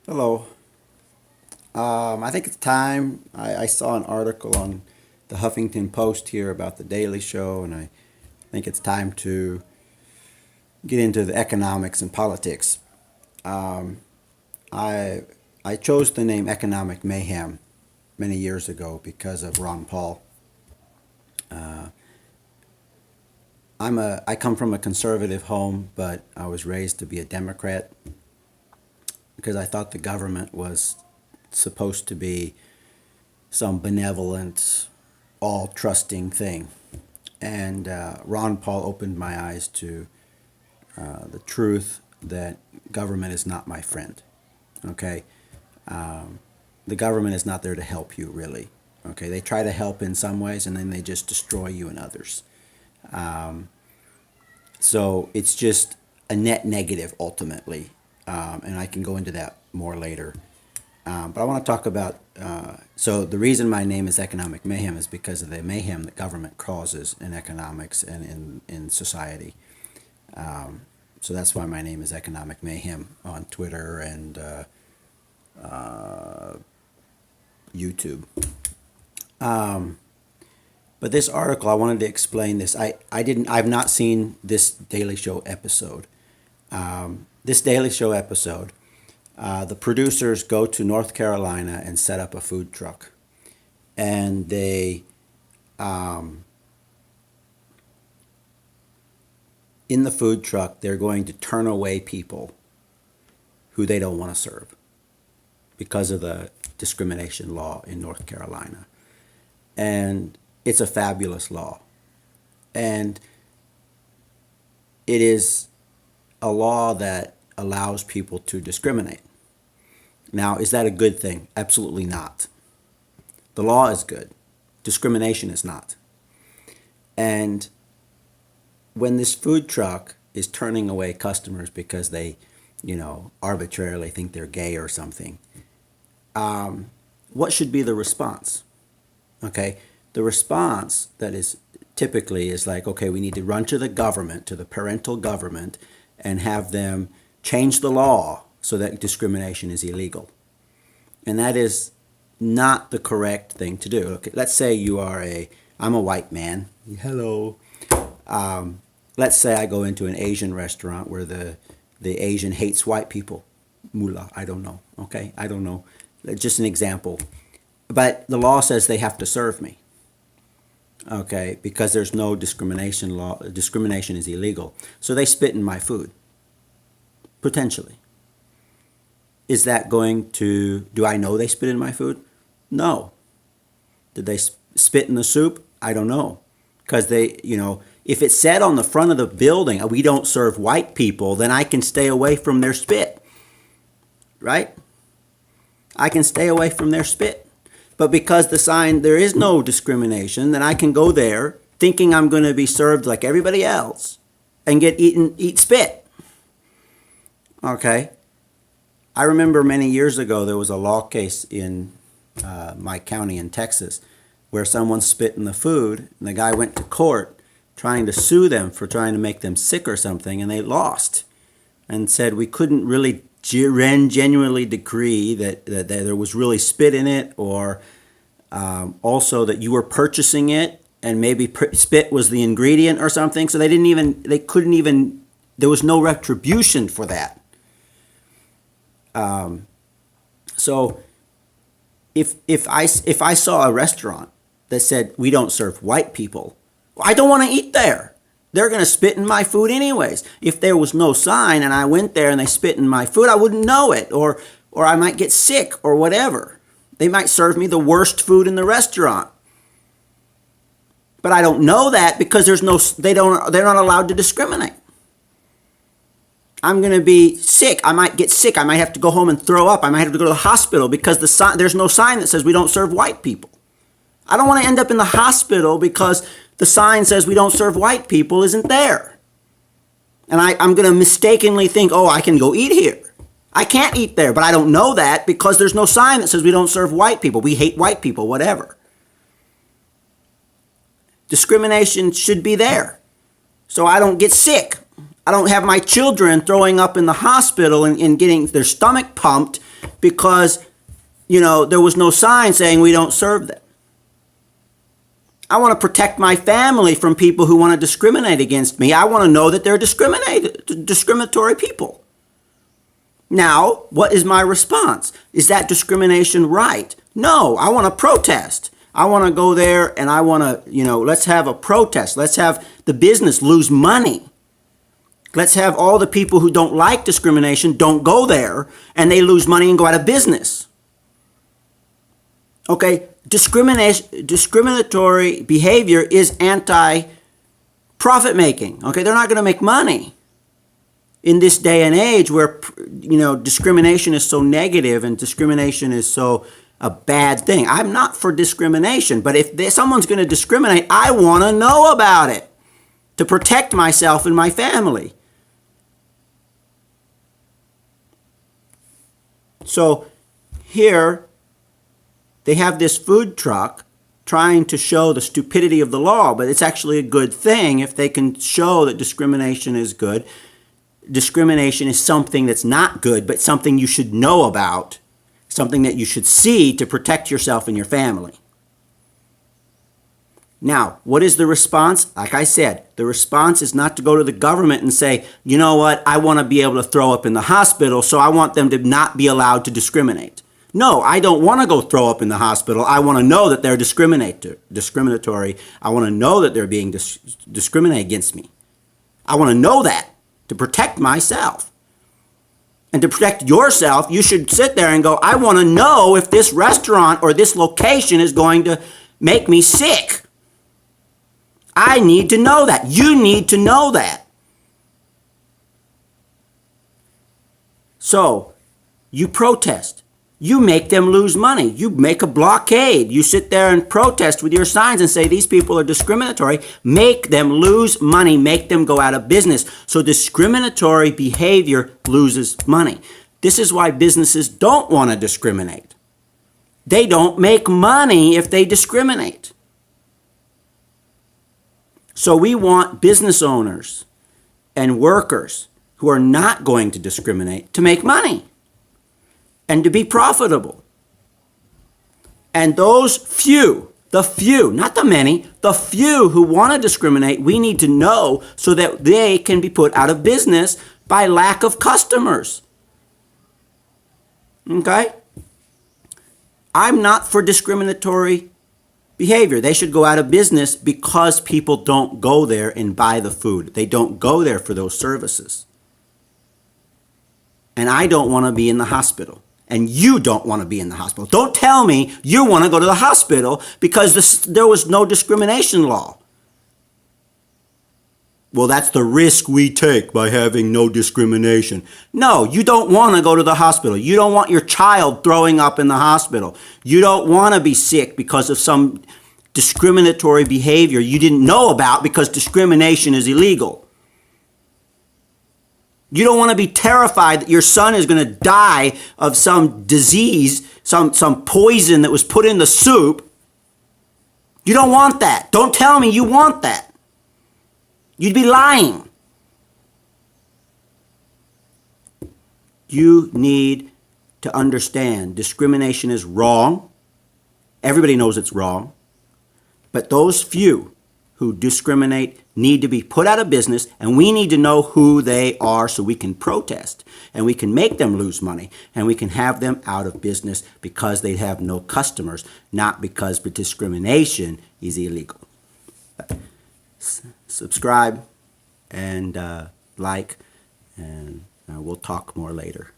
Hello. I think it's time. I saw an article on the Huffington Post here about the Daily Show, and I think it's time to get into the economics and politics. Um, I I chose the name Economic Mayhem many years ago because of Ron Paul. Uh, I come from a conservative home, but I was raised to be a Democrat because I thought the government was supposed to be some benevolent, all trusting thing. And Ron Paul opened my eyes to the truth that government is not my friend. Okay, um, the government is not there to help you really. Okay, they try to help in some ways, and then they just destroy you in others. Um, so it's just a net negative ultimately, and I can go into that more later. But I want to talk about. So the reason my name is Economic Mayhem is because of the mayhem that government causes in economics and in society. Um, so that's why my name is Economic Mayhem on Twitter and uh, YouTube. Um, but this article, I wanted to explain this. I've not seen this Daily Show episode. This Daily Show episode, the producers go to North Carolina and set up a food truck. And um, in the food truck, they're going to turn away people who they don't want to serve because of the discrimination law in North Carolina. And it's a fabulous law. And it is a law that allows people to discriminate. Now, is that a good thing? Absolutely not. The law is good. Discrimination is not. And when this food truck is turning away customers because they, arbitrarily think they're gay or something, what should be the response? Okay, the response that is typically is like, okay, we need to run to the government, to the parental government, and have them change the law so that discrimination is illegal. And that is not the correct thing to do. Okay, let's say I'm a white man. Hello. Let's say I go into an Asian restaurant where the Asian hates white people. Mullah, I don't know. Okay, I don't know. Just an example. But the law says they have to serve me. Okay, because there's no discrimination law. Discrimination is illegal. So they spit in my food. Potentially. Is that do I know they spit in my food? No. Did they spit in the soup? I don't know. Because if it said on the front of the building, we don't serve white people, then I can stay away from their spit. Right? I can stay away from their spit. But because the sign, there is no discrimination, then I can go there thinking I'm going to be served like everybody else and eat spit. Okay? I remember many years ago there was a law case in my county in Texas where someone spit in the food and the guy went to court trying to sue them for trying to make them sick or something, and they lost and said we couldn't really genuinely decree that there was really spit in it, or also that you were purchasing it and maybe spit was the ingredient or something. So they couldn't even, there was no retribution for that. So if I saw a restaurant that said we don't serve white people, I don't want to eat there. They're going to spit in my food anyways. If there was no sign and I went there and they spit in my food, I wouldn't know it, or I might get sick or whatever. They might serve me the worst food in the restaurant. But I don't know that because they're not allowed to discriminate. I'm going to be sick. I might get sick. I might have to go home and throw up. I might have to go to the hospital because there's no sign that says we don't serve white people. I don't want to end up in the hospital because the sign says we don't serve white people isn't there. And I'm going to mistakenly think, oh, I can go eat here. I can't eat there, but I don't know that because there's no sign that says we don't serve white people. We hate white people, whatever. Discrimination should be there so I don't get sick. I don't have my children throwing up in the hospital and getting their stomach pumped because, there was no sign saying we don't serve them. I want to protect my family from people who want to discriminate against me. I want to know that they're discriminatory people. Now, what is my response? Is that discrimination right? No, I want to protest. I want to go there and I want to, let's have a protest. Let's have the business lose money. Let's have all the people who don't like discrimination don't go there and they lose money and go out of business. Okay, discriminatory behavior is anti-profit making. Okay, they're not going to make money in this day and age where, discrimination is so negative and discrimination is so a bad thing. I'm not for discrimination, but if someone's going to discriminate, I want to know about it to protect myself and my family. So here they have this food truck trying to show the stupidity of the law, but it's actually a good thing if they can show that discrimination is good. Discrimination is something that's not good, but something you should know about, something that you should see to protect yourself and your family. Now, what is the response? Like I said, the response is not to go to the government and say, you know what, I want to be able to throw up in the hospital, so I want them to not be allowed to discriminate. No, I don't want to go throw up in the hospital. I want to know that they're discriminatory. I want to know that they're being discriminated against me. I want to know that to protect myself. And to protect yourself, you should sit there and go, I want to know if this restaurant or this location is going to make me sick. I need to know that. You need to know that. So, you protest. You make them lose money. You make a blockade. You sit there and protest with your signs and say these people are discriminatory. Make them lose money. Make them go out of business. So discriminatory behavior loses money. This is why businesses don't want to discriminate. They don't make money if they discriminate. So we want business owners and workers who are not going to discriminate to make money and to be profitable. And those few, the few, not the many, the few who want to discriminate, we need to know so that they can be put out of business by lack of customers. Okay? I'm not for discriminatory behavior. They should go out of business because people don't go there and buy the food. They don't go there for those services. And I don't want to be in the hospital. And you don't want to be in the hospital. Don't tell me you want to go to the hospital because there was no discrimination law. Well, that's the risk we take by having no discrimination. No, you don't want to go to the hospital. You don't want your child throwing up in the hospital. You don't want to be sick because of some discriminatory behavior you didn't know about because discrimination is illegal. You don't want to be terrified that your son is going to die of some disease, some poison that was put in the soup. You don't want that. Don't tell me you want that. You'd be lying. You need to understand discrimination is wrong. Everybody knows it's wrong. But those few who discriminate need to be put out of business, and we need to know who they are so we can protest, and we can make them lose money, and we can have them out of business because they have no customers, not because discrimination is illegal. Subscribe and like, and we'll talk more later.